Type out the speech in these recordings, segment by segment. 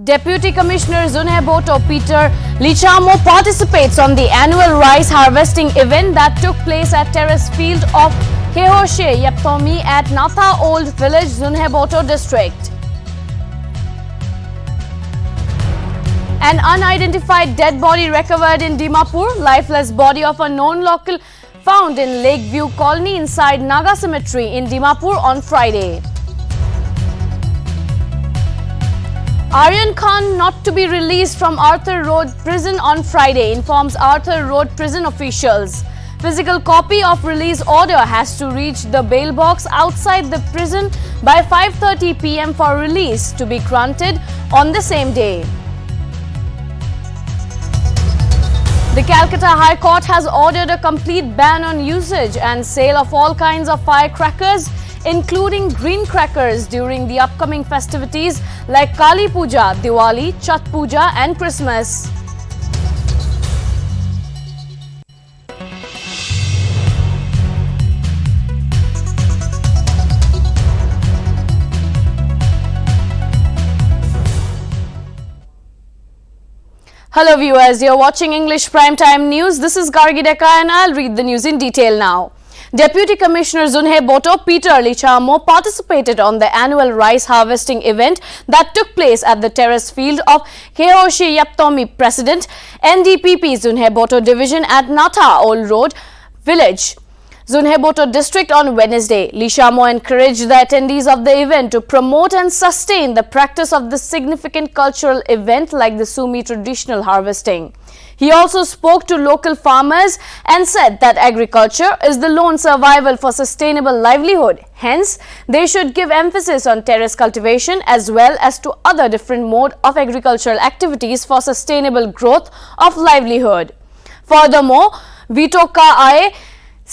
Deputy Commissioner Zunheboto Peter Lichamo participates on the annual rice harvesting event that took place at terrace field of Kehoshe Yaptomi at Natha Old Village, Zunheboto district. An unidentified dead body recovered in Dimapur, lifeless body of a known local found in Lakeview Colony inside Naga Cemetery in Dimapur on Friday. Aryan Khan not to be released from Arthur Road Prison on Friday, informs Arthur Road Prison officials. Physical copy of release order has to reach the bail box outside the prison by 5:30 p.m. for release to be granted on the same day. The Calcutta High Court has ordered a complete ban on usage and sale of all kinds of firecrackers, including green crackers, during the upcoming festivities like Kali Puja, Diwali, Chhat Puja and Christmas. Hello viewers, you're watching English Primetime News. This is Gargi Deka and I'll read the news in detail now. Deputy Commissioner Zunheboto Peter Lichamo participated on the annual rice harvesting event that took place at the terrace field of Kehoshe Yaptomi President NDPP Zunheboto Division at Natha Old Road Village, Zunheboto district on Wednesday. Lichamo encouraged the attendees of the event to promote and sustain the practice of this significant cultural event like the Sumi traditional harvesting. He also spoke to local farmers and said that agriculture is the lone survival for sustainable livelihood. Hence, they should give emphasis on terrace cultivation as well as to other different mode of agricultural activities for sustainable growth of livelihood. Furthermore, Vito Ka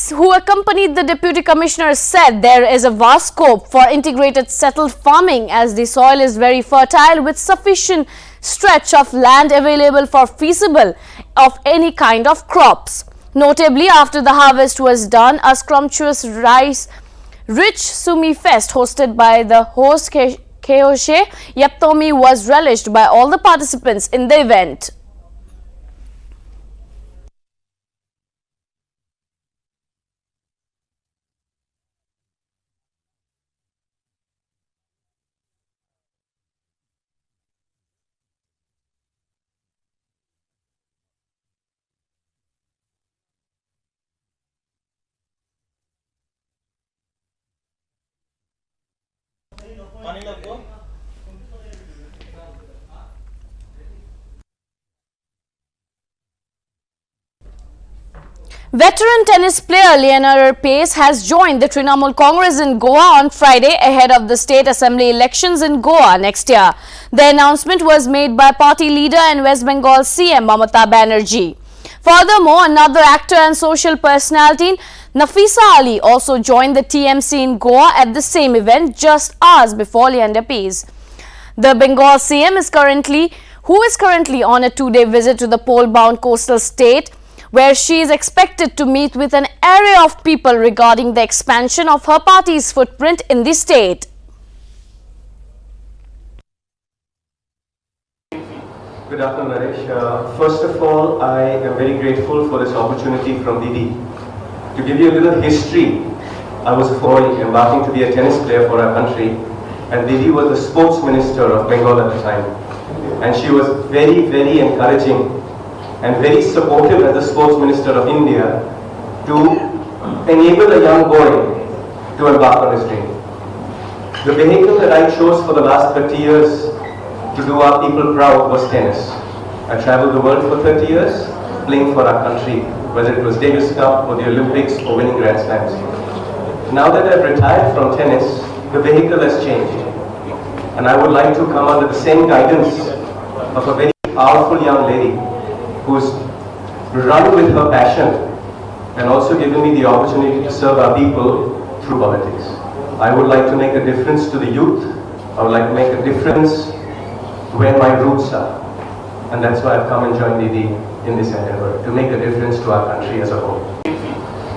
who accompanied the Deputy Commissioner, said there is a vast scope for integrated settled farming as the soil is very fertile with sufficient stretch of land available for feasible of any kind of crops. Notably, after the harvest was done, a scrumptious rice-rich Sumi Fest hosted by the host Kehoshe Yaptomi was relished by all the participants in the event. Veteran tennis player Leonard Pace has joined the Trinamool Congress in Goa on Friday ahead of the state assembly elections in Goa next year. The announcement was made by party leader and West Bengal CM Mamata Banerjee. Furthermore, another actor and social personality, Nafisa Ali, also joined the TMC in Goa at the same event just hours before Leander Pace. The Bengal CM who is currently on a 2-day visit to the pole-bound coastal state, where she is expected to meet with an array of people regarding the expansion of her party's footprint in the state. Good afternoon, Naresh. First of all, I am very grateful for this opportunity from Didi. To give you a little history, I was a boy embarking to be a tennis player for our country, and Didi was the sports minister of Bengal at the time. And she was very, very encouraging and very supportive as the sports minister of India to enable a young boy to embark on his dream. The vehicle that I chose for the last 30 years to do our people proud was tennis. I traveled the world for 30 years playing for our country, whether it was Davis Cup or the Olympics or winning Grand Slams. Now that I've retired from tennis, the vehicle has changed. And I would like to come under the same guidance of a very powerful young lady who's run with her passion and also given me the opportunity to serve our people through politics. I would like to make a difference to the youth. I would like to make a difference where my roots are. And that's why I've come and joined Didi in this endeavor, to make a difference to our country as a whole.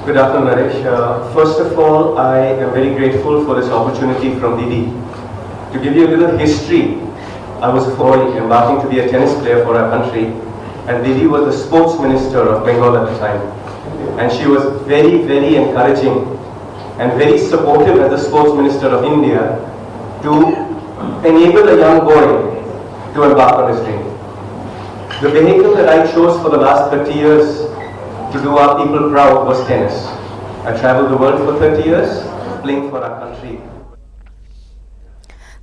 Good afternoon, Naresh. First of all, I am very grateful for this opportunity from Didi. To give you a little history, I was a boy embarking to be a tennis player for our country, and Didi was the sports minister of Bengal at the time. And she was very, very encouraging and very supportive as the sports minister of India to enable a young boy to embark on his dream. The vehicle that I chose for the last 30 years to do our people proud was tennis. I traveled the world for 30 years playing for our country.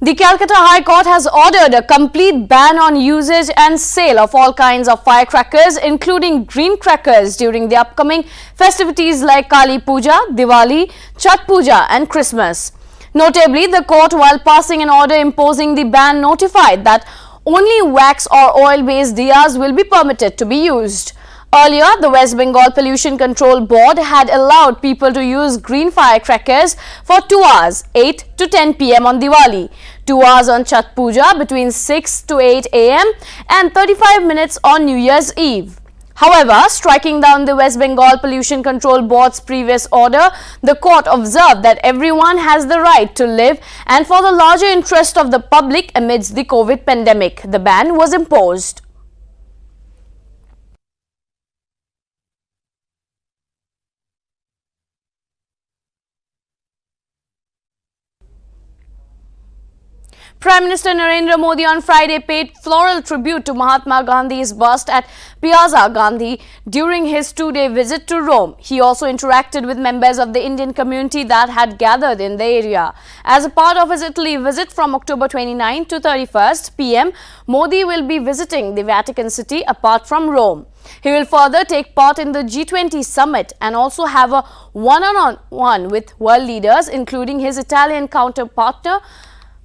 The Calcutta High Court has ordered a complete ban on usage and sale of all kinds of firecrackers, including green crackers, during the upcoming festivities like Kali Puja, Diwali, Chhat Puja and Christmas. Notably, the court, while passing an order imposing the ban, notified that only wax or oil-based diyas will be permitted to be used. Earlier, the West Bengal Pollution Control Board had allowed people to use green firecrackers for 2 hours, 8 to 10 p.m. on Diwali, 2 hours on Chhat Puja between 6 to 8 a.m. and 35 minutes on New Year's Eve. However, striking down the West Bengal Pollution Control Board's previous order, the court observed that everyone has the right to live, and for the larger interest of the public amidst the COVID pandemic, the ban was imposed. Prime Minister Narendra Modi on Friday paid floral tribute to Mahatma Gandhi's bust at Piazza Gandhi during his two-day visit to Rome. He also interacted with members of the Indian community that had gathered in the area. As a part of his Italy visit from October 29 to 31st PM, Modi will be visiting the Vatican City apart from Rome. He will further take part in the G20 summit and also have a one-on-one with world leaders, including his Italian counterpart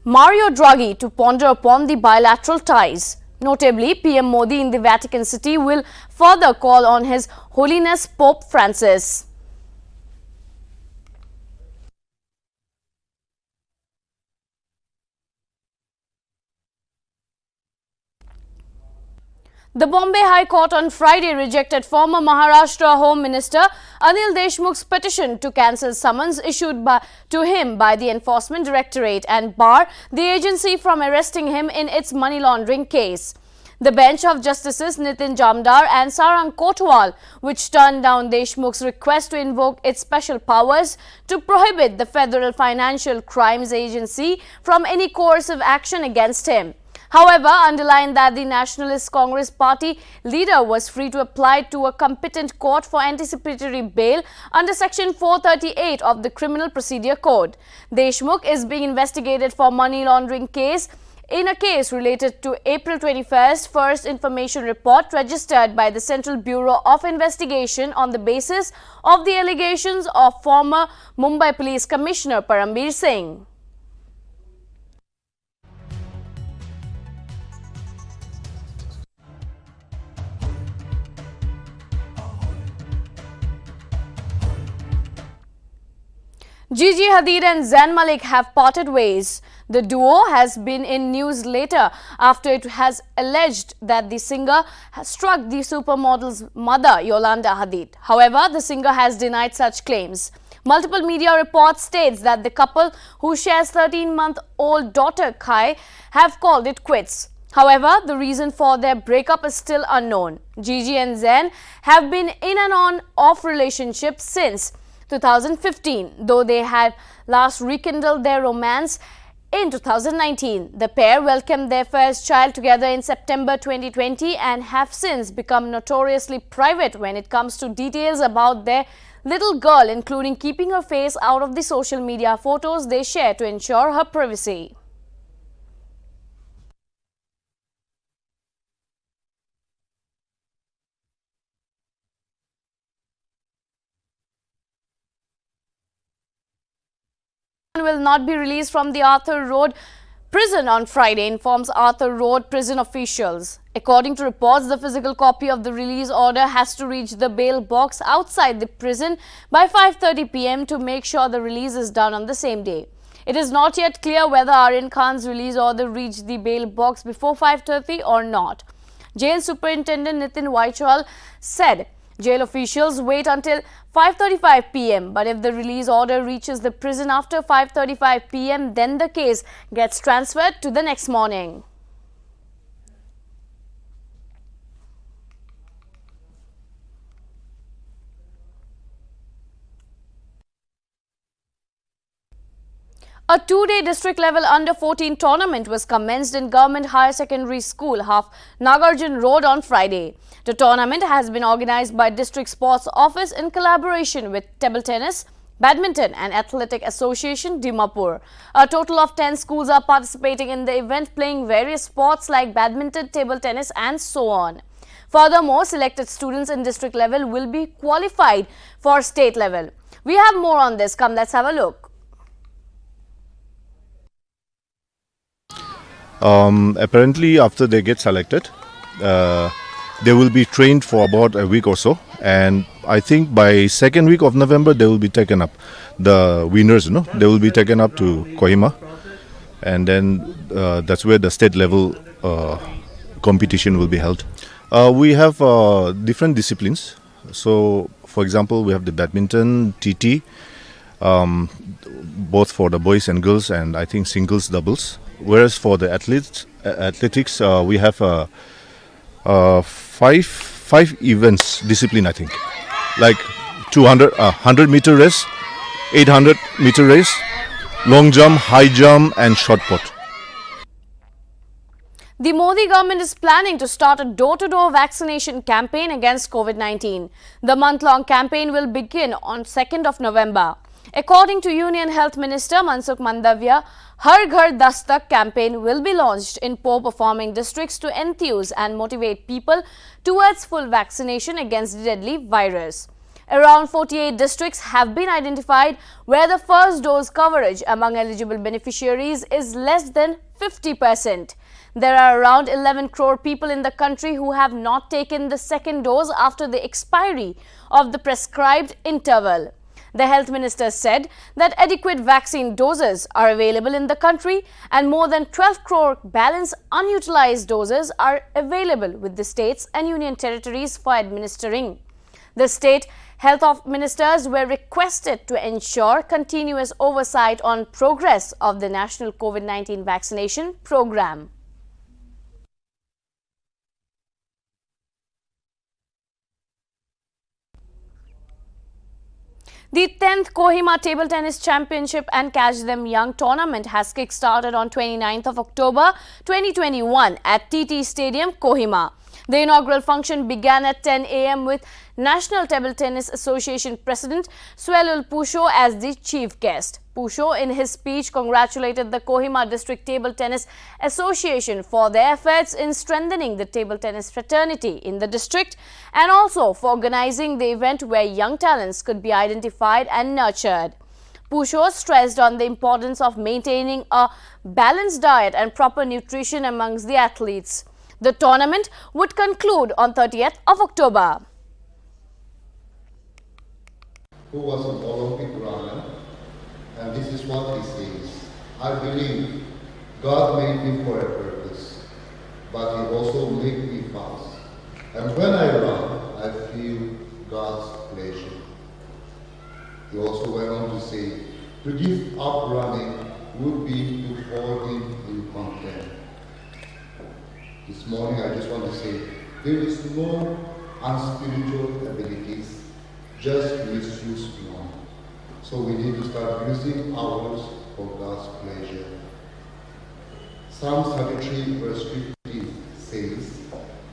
Mario Draghi, to ponder upon the bilateral ties. Notably, PM Modi in the Vatican City will further call on His Holiness Pope Francis. The Bombay High Court on Friday rejected former Maharashtra Home Minister Anil Deshmukh's petition to cancel summons issued to him by the Enforcement Directorate and bar the agency from arresting him in its money laundering case. The bench of Justices Nitin Jamdar and Sarang Kotwal, which turned down Deshmukh's request to invoke its special powers to prohibit the Federal Financial Crimes Agency from any coercive action against him. However, underlined that the Nationalist Congress Party leader was free to apply to a competent court for anticipatory bail under Section 438 of the Criminal Procedure Code. Deshmukh is being investigated for money laundering case in a case related to April 21st first information report registered by the Central Bureau of Investigation on the basis of the allegations of former Mumbai Police Commissioner Parambir Singh. Gigi Hadid and Zayn Malik have parted ways. The duo has been in news later after it has alleged that the singer has struck the supermodel's mother, Yolanda Hadid. However, the singer has denied such claims. Multiple media reports states that the couple, who shares 13-month-old daughter Kai, have called it quits. However, the reason for their breakup is still unknown. Gigi and Zayn have been in and on-off relationship since 2015, though they had last rekindled their romance in 2019. The pair welcomed their first child together in September 2020 and have since become notoriously private when it comes to details about their little girl, including keeping her face out of the social media photos they share to ensure her privacy. Will not be released from the Arthur Road prison on Friday, informs Arthur Road prison officials. According to reports, the physical copy of the release order has to reach the bail box outside the prison by 5:30 p.m. to make sure the release is done on the same day. It is not yet clear whether Aryan Khan's release order reached the bail box before 5:30 or not. Jail Superintendent Nitin Vaichwal said jail officials wait until 5:35 p.m. but if the release order reaches the prison after 5:35 p.m. then the case gets transferred to the next morning. A two-day district-level under-14 tournament was commenced in Government Higher Secondary School, half Nagarjun Road on Friday. The tournament has been organized by District Sports Office in collaboration with Table Tennis, Badminton and Athletic Association, Dimapur. A total of 10 schools are participating in the event, playing various sports like badminton, table tennis and so on. Furthermore, selected students in district level will be qualified for state level. We have more on this. Come, let's have a look. Apparently, after they get selected, they will be trained for about a week or so, and I think by second week of November they will be taken up. The winners, they will be taken up to Kohima, and then that's where the state level competition will be held. We have different disciplines. So, for example, we have the badminton, TT, both for the boys and girls, and I think singles, doubles. Whereas for the athletics, we have five events discipline, I think, like 100-meter race, 800-meter race, long jump, high jump, and shot put. The Modi government is planning to start a door-to-door vaccination campaign against COVID-19. The month-long campaign will begin on 2nd of November. According to Union Health Minister Mansukh Mandavia, Har Ghar Dastak campaign will be launched in poor-performing districts to enthuse and motivate people towards full vaccination against the deadly virus. Around 48 districts have been identified where the first dose coverage among eligible beneficiaries is less than 50%. There are around 11 crore people in the country who have not taken the second dose after the expiry of the prescribed interval. The health minister said that adequate vaccine doses are available in the country and more than 12 crore balance unutilized doses are available with the states and union territories for administering. The state health ministers were requested to ensure continuous oversight on progress of the national COVID-19 vaccination program. The 10th Kohima Table Tennis Championship and Catch Them Young tournament has kick-started on 29th of October 2021 at TT Stadium, Kohima. The inaugural function began at 10 a.m. with National Table Tennis Association President Swelul Pusho as the chief guest. Pusho, in his speech, congratulated the Kohima District Table Tennis Association for their efforts in strengthening the table tennis fraternity in the district and also for organizing the event where young talents could be identified and nurtured. Pusho stressed on the importance of maintaining a balanced diet and proper nutrition amongst the athletes. The tournament would conclude on 30th of October. Who was an Olympic runner, and this is what he says: I believe God made me for a purpose, but He also made me fast. And when I run, I feel God's pleasure. He also went on to say, to give up running would be to fall in contempt. This morning I just want to say, there is no unspiritual abilities, just misuse none. So we need to start using ours for God's pleasure. Psalm 33 verse 15 says,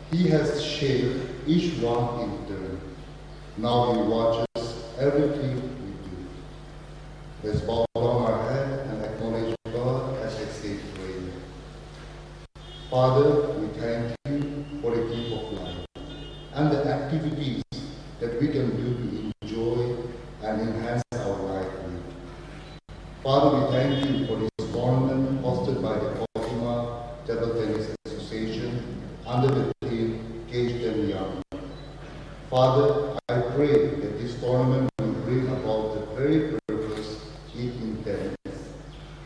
He has shaped each one in turn. Now He watches everything we do. Let's bow down our head and acknowledge God as I say prayer. Father, we thank You for the gift of life and the activities that we can do to enjoy and enhance our life with. Father, we thank You for this tournament hosted by the Kohima Table Tennis Association under the theme Catch Them Young. Father, I pray that this tournament will bring about the very purpose it intends.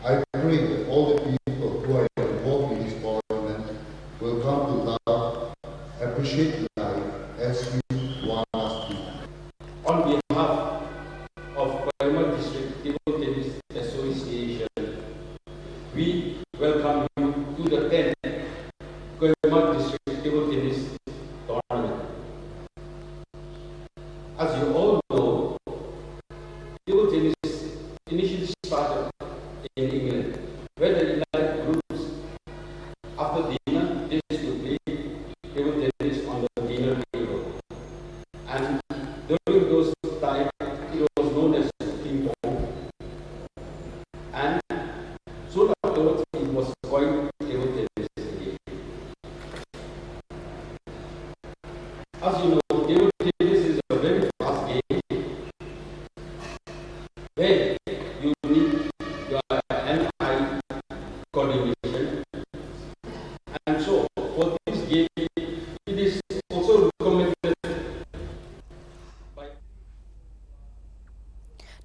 I pray that all the people who are involved in this tournament will come to love, appreciate life as You want us to. On behalf of Kohima District Table Tennis Association, we welcome you to the 10th Kohima District Table Tennis Tournament. As you all know, table tennis initially started in England.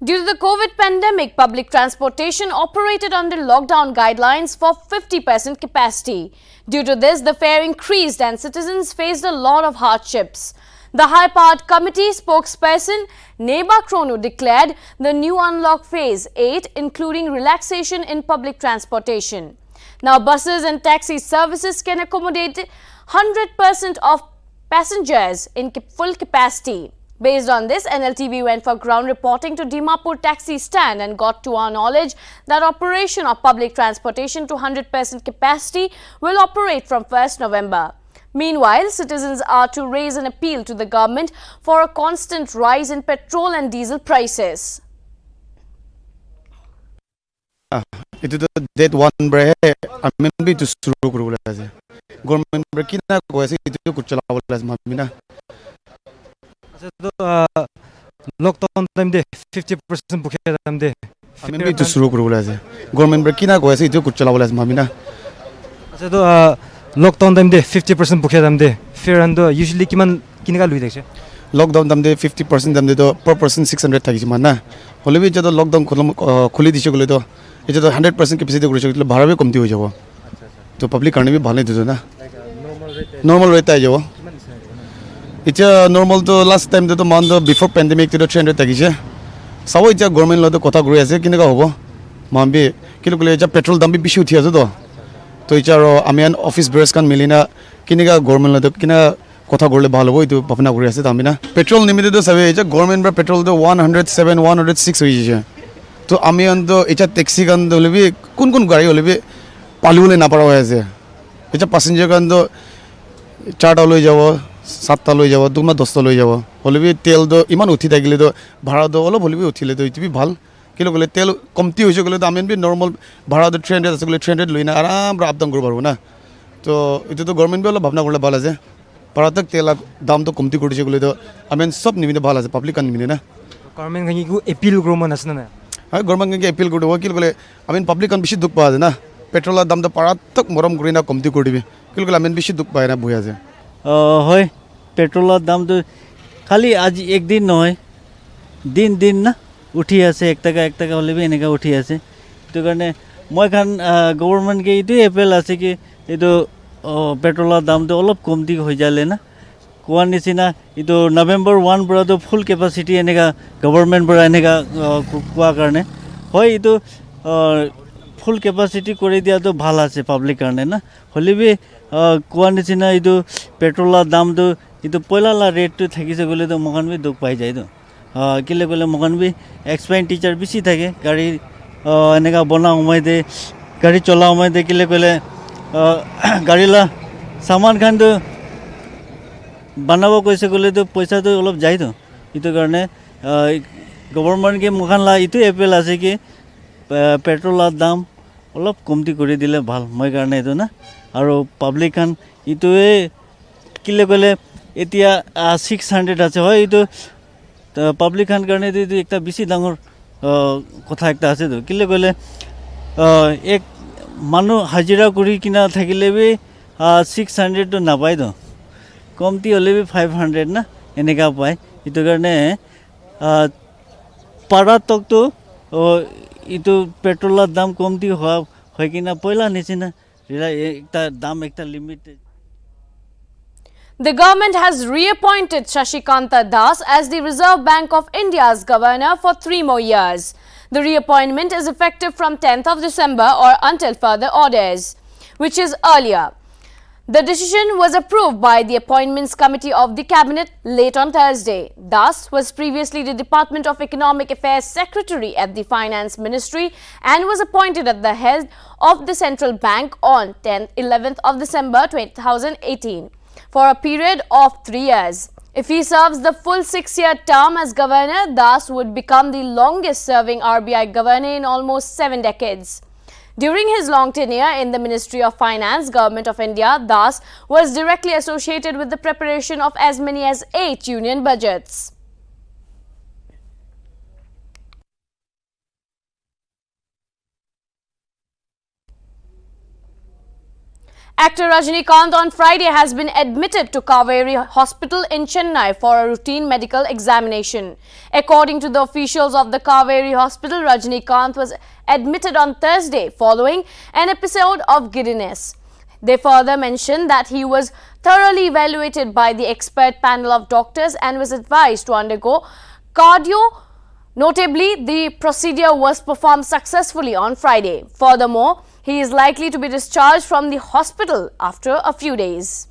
Due to the COVID pandemic, public transportation operated under lockdown guidelines for 50% capacity. Due to this, the fare increased and citizens faced a lot of hardships. The high-powered committee spokesperson Neba Krono declared the new unlock phase 8, including relaxation in public transportation. Now, buses and taxi services can accommodate 100% of passengers in full capacity. Based on this, Nltv went for ground reporting to Dimapur taxi stand and got to our knowledge that operation of public transportation to 100% capacity will operate from 1st November. Meanwhile, citizens are to raise an appeal to the government for a constant rise in petrol and diesel prices. Itu to date one bre amin bi to suru kuru bola ase government bre kina ko ase itu ko chala bola ase mamina ase to lockdown time de 50% bukhe time de amin bi to suru kuru bola ase government bre kina ko ase itu ko chala bola ase mamina ase to lockdown time de 50% bukhe time de fare and usually kiman kinega lui dekhe lockdown time de 50% time de to per person 600 thakise manna hole bi jado lockdown khuli dise gole to এটা তো 100% capacity কৰিছে એટલે ভাড়া भी কমতি হৈ যাব তো পাব্লিক কাৰণে भी ভালে দিছো না নরমাল রেট আই যাব এটা নরমাল তো লাস্ট টাইম তো মান তো বিফোর প্যান্ডেমিক তো 300 থাকিছে সব এটা গভর্নমেন্ট লতে কথা ঘুরি আছে কিনেকা হ'ব মান বি কিন্তু কলে এটা পেট্রোল দাম বি বেশি উঠি আছে তো এটা আমি আন অফিস ব্রেস কান মিলিনা কিনেকা গভর্নমেন্ট লতে কিনা কথা ঘুরলে ভালো হ'ব এটা ভাবনা ঘুরি আছে আমি না পেট্রোল নিমিতে তো সবে এটা গভর্নমেন্ট বা পেট্রোল তো 107 106 হৈ যায় তো আমি অন্ত এটা ট্যাক্সি গান হলে বি কোন গাড়ি হলে বি পালিবলে না পারা হয়ে আছে এটা প্যাসেঞ্জার গান তো 4টা লৈ যাব 7টা লৈ যাব তোমরা 10টা লৈ যাব হলে বি তেল তো ইমান উঠি থাকিলে তো ভাড়া তো অলপ হলে বি উঠিলে তো ইতি ভাল কিলো গলে তেল কমতি হইছে গলে তো আমি বি নরমাল ভাড়া তো 300 আছে গলে 300 লৈ না আরাম আপ ডাউন করব পারবো না তো এটা তো গভর্নমেন্ট বি অলপ ভাবনা করলে ভালো আছে পারাতক তেল দাম তো কমতি কৰিছে গলে তো আমি সব নিমিতে ভালো আছে পাবলিক কান নিমিতে না গভর্নমেন্ট কি এপিল গ্রোমন আছে না হ্যাঁ গভর্নমেন্টকে এপিল করব কিল বলে আমি পাবলিক কান বেশি দুঃখ পাওয়া যায় না পেট্রোলের দাম তো পারাতক মরম করি না কমতি করে দিবি কিল বলে আমি বেশি দুঃখ পাই না বই আছে হয় পেট্রোলের দাম তো খালি আজ একদিন নয় দিন দিন না উঠি আছে 1 টাকা হলে এনেকা উঠি আছে তো কারণে মই খান গভর্নমেন্টকে এইটোৱে এপেল আছে কি এইটো পেট্রোলের দাম তো অলপ কমতি হৈ যালে না কোৱাৰ নিচিনা এইটো নৱেম্বৰ 1 পৰা তো ফুল কেপাচিটি এনেকা গভৰ্নমেন্ট পৰা এনেকা কোৱাৰ কাৰণে হয় এইটো ফুল কেপাচিটি কৰি দিয়াটো ভাল আছে পাব্লিক কাৰণে না হলিবি কোৱাৰ নিচিনা এইটো পেট্ৰোলৰ দামটো এইটো পইলালা ৰেটটো থাকিছে গলে তো মকান বি দুখ পাই যায় তো কিলে গলে মকান বি এক্সপেন্ডিচাৰ বেছি থাকে গাড়ী এনেকা বনা সময় দে গাড়ী চলা সময় দে কিলে গলে গাড়ীলা সামান খান তো বানাব কৈছে গলে তো পয়সা তো অলপ যায় তো ইটো কাৰণে গভর্নমেন্ট কে মুখানলা ইটো এপেল আছে কি পেট্রোলের দাম অলপ কমতি কৰি দিলে ভাল মই কাৰণে এটো না আৰু পাব্লিক খান ইটোৱে কিলে গলে এতিয়া 600 আছে হয় ইটো পাব্লিক খান কাৰণে ইটো একটা বেছি ডাঙৰ কথা একটা আছে তো কিলে গলে এক মানুহ হাজিৰা কৰি কিনা থাকিলে বি 600 তো নাপায় তো কমতি হলে বি 500 না এনেকা পায় ইটো কাৰণে পাৰাতক তো ইটো পেট্রোলের দাম কমতি হয় কিনা পয়লা নিচিনা একটা দাম একটা limit The government has reappointed Shashikanta Das as the Reserve Bank of India's governor for 3 more years. The reappointment is effective from 10th of December or until further orders, which is earlier. The decision was approved by the Appointments Committee of the Cabinet late on Thursday. Das was previously the Department of Economic Affairs Secretary at the Finance Ministry and was appointed at the head of the Central Bank on 11th of December 2018 for a period of 3 years. If he serves the full 6-year term as governor, Das would become the longest serving RBI governor in almost 7 decades. During his long tenure in the Ministry of Finance, Government of India, Das was directly associated with the preparation of as many as 8 union budgets. Actor Rajinikanth on Friday has been admitted to Kaveri Hospital in Chennai for a routine medical examination. According to the officials of the Kaveri Hospital, Rajinikanth was admitted on Thursday following an episode of giddiness. They further mentioned that he was thoroughly evaluated by the expert panel of doctors and was advised to undergo cardio. Notably, the procedure was performed successfully on Friday. Furthermore, he is likely to be discharged from the hospital after a few days.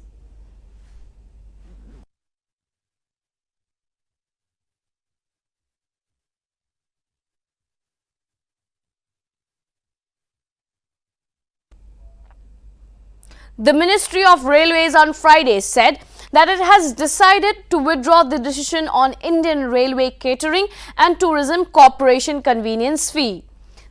The Ministry of Railways on Friday said that it has decided to withdraw the decision on Indian Railway Catering and Tourism Corporation convenience fee.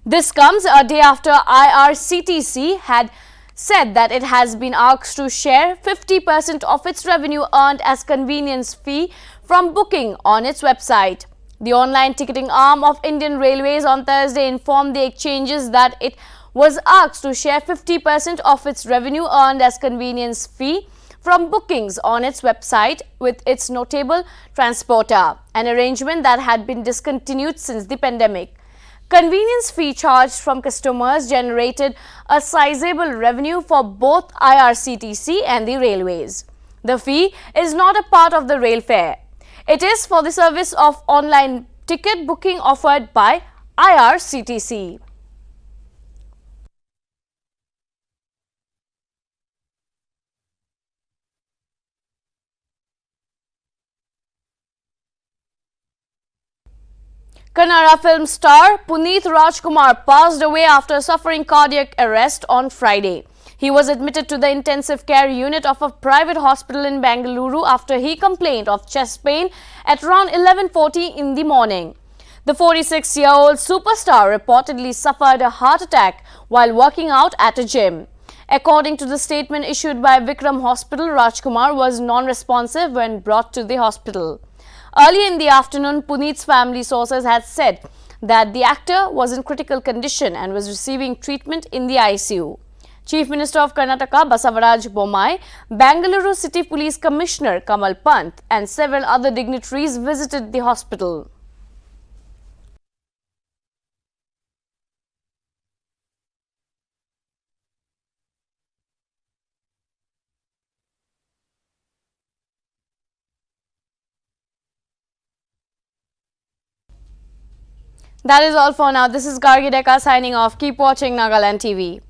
This comes a day after IRCTC had said that it has been asked to share 50% of its revenue earned as convenience fee from booking on its website. The online ticketing arm of Indian Railways on Thursday informed the exchanges that it was asked to share 50% of its revenue earned as convenience fee from bookings on its website with its notable transporter, an arrangement that had been discontinued since the pandemic. Convenience fee charged from customers generated a sizable revenue for both IRCTC and the railways. The fee is not a part of the rail fare. It is for the service of online ticket booking offered by IRCTC. Kannada film star Puneet Rajkumar passed away after suffering cardiac arrest on Friday. He was admitted to the intensive care unit of a private hospital in Bengaluru after he complained of chest pain at around 11:40 in the morning. The 46-year-old superstar reportedly suffered a heart attack while working out at a gym. According to the statement issued by Vikram Hospital, Rajkumar was non-responsive when brought to the hospital. Early in the afternoon, Puneet's family sources had said that the actor was in critical condition and was receiving treatment in the ICU. Chief Minister of Karnataka Basavaraj Bommai, Bengaluru City Police Commissioner Kamal Pant and several other dignitaries visited the hospital. That is all for now. This is Gargi Deka signing off. Keep watching Nagaland TV.